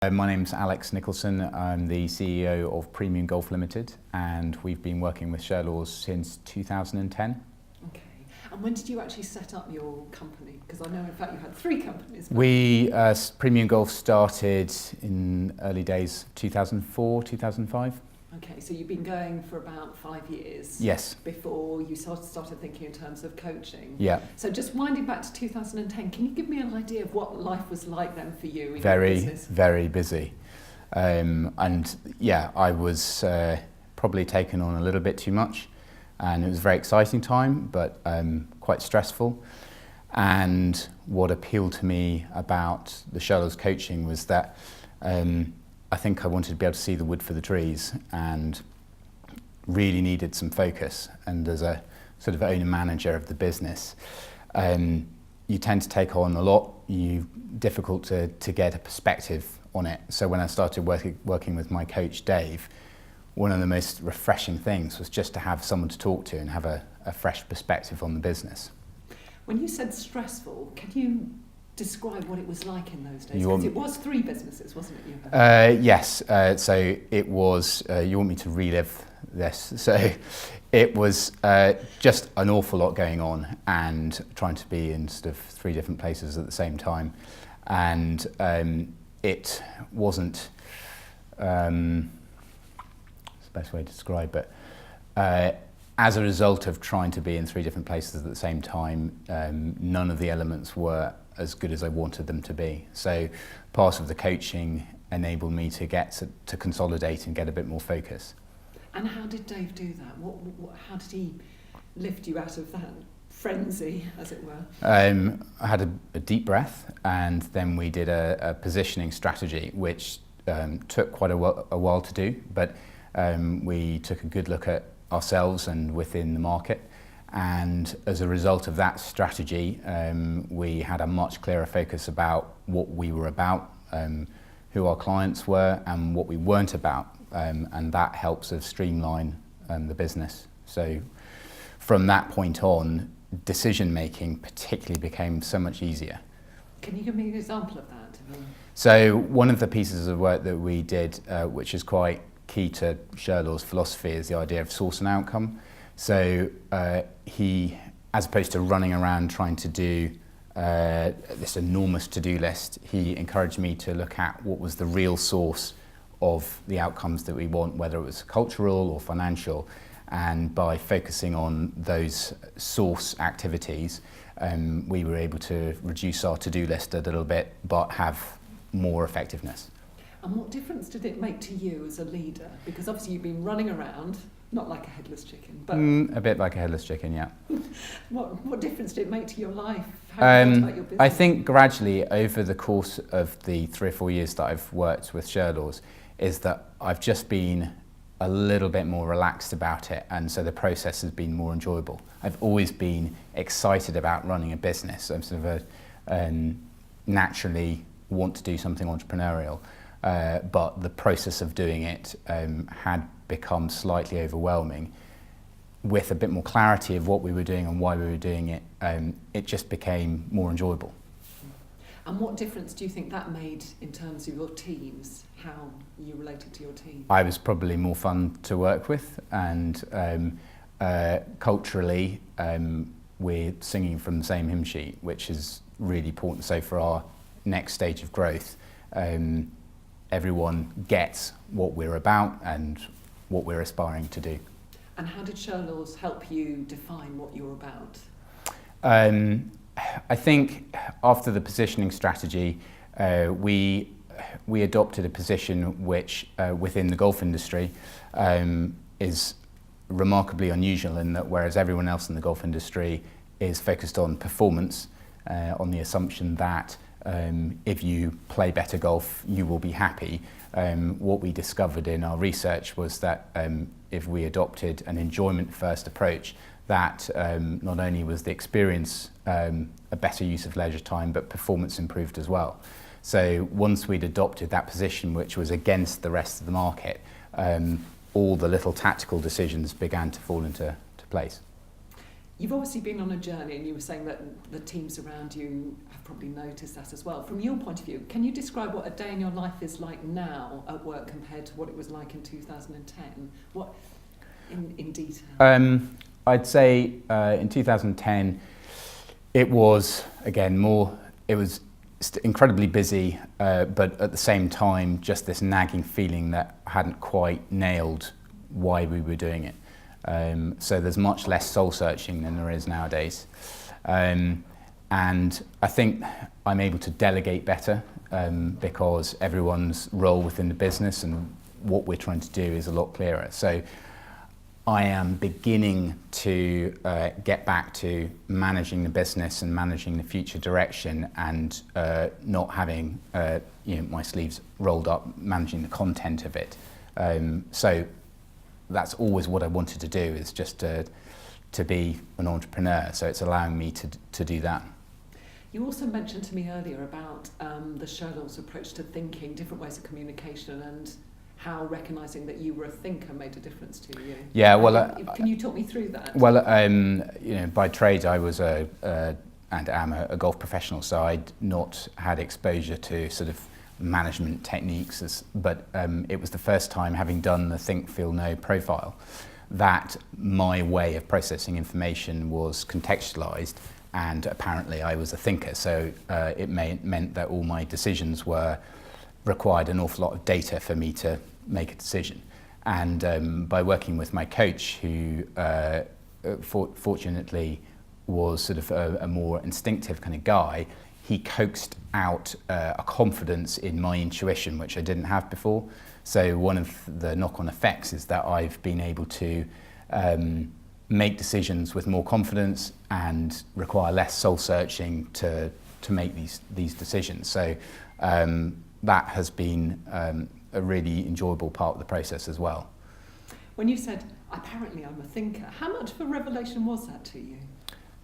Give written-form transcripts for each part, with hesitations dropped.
My name's Alex Nicolson. I'm the CEO of Premium Golf Limited, and we've been working with Sherlaws since 2010. Okay. And when did you actually set up your company? Because I know, in fact, you had 3 companies. Premium Golf started in early days 2004, 2005. Okay, so you've been going for about 5 years. Yes. Before you started thinking in terms of coaching. Yeah. So just winding back to 2010, can you give me an idea of what life was like then for you in your Very, business? very busy. And yeah, I was probably taken on a little bit too much, and it was a very exciting time, but quite stressful. And what appealed to me about the Sherlaws coaching was that I think I wanted to be able to see the wood for the trees and really needed some focus. And as a sort of owner manager of the business, you tend to take on a lot. You're difficult to get a perspective on it. So when I started working with my coach, Dave, one of the most refreshing things was just to have someone to talk to and have a fresh perspective on the business. When you said stressful, can you describe what it was like in those days? Because it was 3 businesses, wasn't it? You had? Yes. So it was, you want me to relive this. So it was just an awful lot going on and trying to be in sort of 3 different places at the same time. And it wasn't, it's the best way to describe it. As a result of trying to be in 3 different places at the same time, none of the elements were as good as I wanted them to be. So part of the coaching enabled me to get to consolidate and get a bit more focus. And how did Dave do that? How did he lift you out of that frenzy, as it were? I had a deep breath, and then we did a positioning strategy, which took quite a while to do, but we took a good look at ourselves and within the market. And as a result of that strategy, we had a much clearer focus about what we were about, who our clients were, and what we weren't about. And that helps us streamline the business. So from that point on, decision making particularly became so much easier. Can you give me an example of that? So one of the pieces of work that we did, which is quite key to Sherlaws' philosophy, is the idea of source and outcome. So he, as opposed to running around trying to do this enormous to-do list, he encouraged me to look at what was the real source of the outcomes that we want, whether it was cultural or financial. And by focusing on those source activities, we were able to reduce our to-do list a little bit, but have more effectiveness. And what difference did it make to you as a leader? Because obviously you've been running around, not like a headless chicken, but a bit like a headless chicken, yeah. What difference did it make to your life? How you felt about your business? I think gradually over the course of the 3 or 4 years that I've worked with Sherlaws, is that I've just been a little bit more relaxed about it, and so the process has been more enjoyable. I've always been excited about running a business. I'm sort of naturally want to do something entrepreneurial. But the process of doing it had become slightly overwhelming. With a bit more clarity of what we were doing and why we were doing it, it just became more enjoyable. And what difference do you think that made in terms of your teams, how you related to your team? I was probably more fun to work with, and culturally we're singing from the same hymn sheet, which is really important. So for our next stage of growth, everyone gets what we're about and what we're aspiring to do. And how did Sherlaws help you define what you're about? I think after the positioning strategy, we adopted a position which within the golf industry is remarkably unusual, in that whereas everyone else in the golf industry is focused on performance, on the assumption that if you play better golf, you will be happy. What we discovered in our research was that if we adopted an enjoyment-first approach, that not only was the experience a better use of leisure time, but performance improved as well. So once we'd adopted that position, which was against the rest of the market, all the little tactical decisions began to fall into place. You've obviously been on a journey, and you were saying that the teams around you have probably noticed that as well. From your point of view, can you describe what a day in your life is like now at work compared to what it was like in 2010? What, in detail? I'd say in 2010, it was, again, it was incredibly busy, but at the same time, just this nagging feeling that I hadn't quite nailed why we were doing it. So there's much less soul searching than there is nowadays. And I think I'm able to delegate better because everyone's role within the business and what we're trying to do is a lot clearer. So I am beginning to get back to managing the business and managing the future direction and not having my sleeves rolled up, managing the content of it. So that's always what I wanted to do, is just to be an entrepreneur. So it's allowing me to do that. You also mentioned to me earlier about the Sherlaw's approach to thinking, different ways of communication, and how recognising that you were a thinker made a difference to you. Yeah, well, can you talk me through that? Well, by trade I was and am a golf professional, so I'd not had exposure to sort of management techniques, but it was the first time, having done the Think, Feel, Know profile, that my way of processing information was contextualised, and apparently I was a thinker, so it meant that all my decisions required an awful lot of data for me to make a decision. And by working with my coach, who fortunately was sort of a more instinctive kind of guy, he coaxed out a confidence in my intuition, which I didn't have before. So one of the knock-on effects is that I've been able to make decisions with more confidence and require less soul-searching to make these decisions. So that has been a really enjoyable part of the process as well. When you said, apparently I'm a thinker, how much of a revelation was that to you?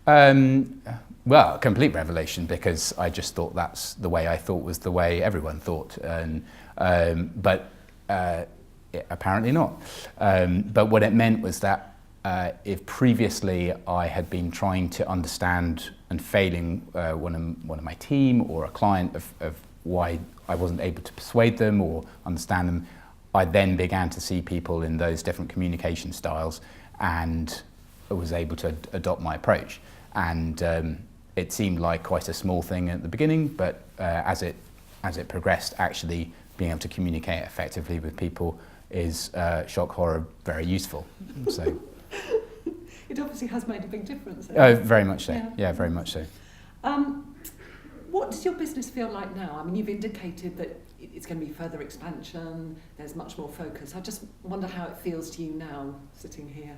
Well, a complete revelation, because I just thought that's the way I thought was the way everyone thought, but apparently not. But what it meant was that if previously I had been trying to understand and failing one of my team or a client of why I wasn't able to persuade them or understand them, I then began to see people in those different communication styles and was able to adopt my approach. And it seemed like quite a small thing at the beginning, but as it progressed, actually being able to communicate effectively with people is shock horror very useful. So it obviously has made a big difference. Oh, very much so. Yeah, very much so. What does your business feel like now? I mean, you've indicated that it's going to be further expansion, there's much more focus. I just wonder how it feels to you now, sitting here.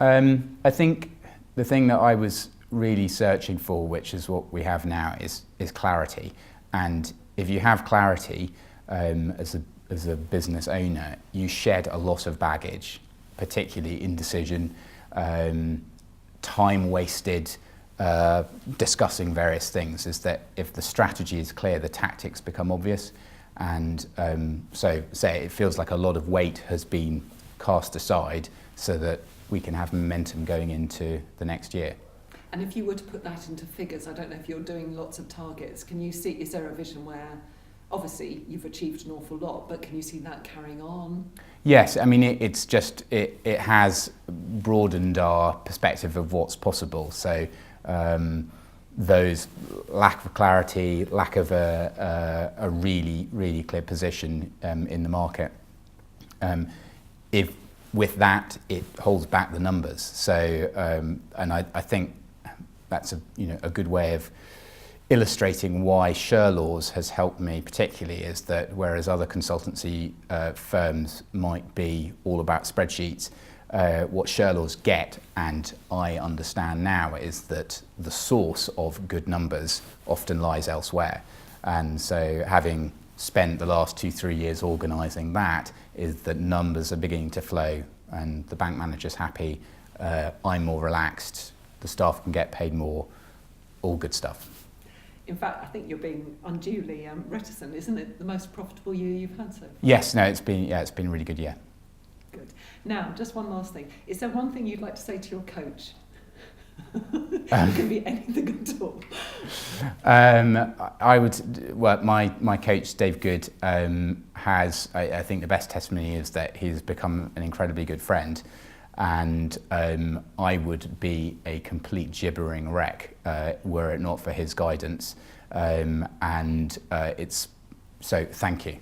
I think the thing that I was really searching for, which is what we have now, is clarity. And if you have clarity as a business owner, you shed a lot of baggage, particularly indecision, time wasted, discussing various things. Is that if the strategy is clear, the tactics become obvious. And so it feels like a lot of weight has been cast aside so that we can have momentum going into the next year. And if you were to put that into figures, I don't know if you're doing lots of targets, can you see, is there a vision where, obviously you've achieved an awful lot, but can you see that carrying on? Yes, I mean it has broadened our perspective of what's possible. So those lack of clarity, lack of a really clear position in the market, if with that it holds back the numbers. So and I think that's a good way of illustrating why Sherlaw's has helped me particularly, is that whereas other consultancy firms might be all about spreadsheets, what Sherlaw's get, and I understand now, is that the source of good numbers often lies elsewhere. And so having spent the last 2-3 years organising that, is that numbers are beginning to flow and the bank manager's happy, I'm more relaxed, the staff can get paid more, all good stuff. In fact, I think you're being unduly reticent. Isn't it the most profitable year you've had so far? Yes, no, it's been a really good year. Good. Now, just one last thing. Is there one thing you'd like to say to your coach? It can be anything at all. I would. Well, my coach Dave Good has. I think the best testimony is that he's become an incredibly good friend, and I would be a complete gibbering wreck were it not for his guidance. And it's so. Thank you.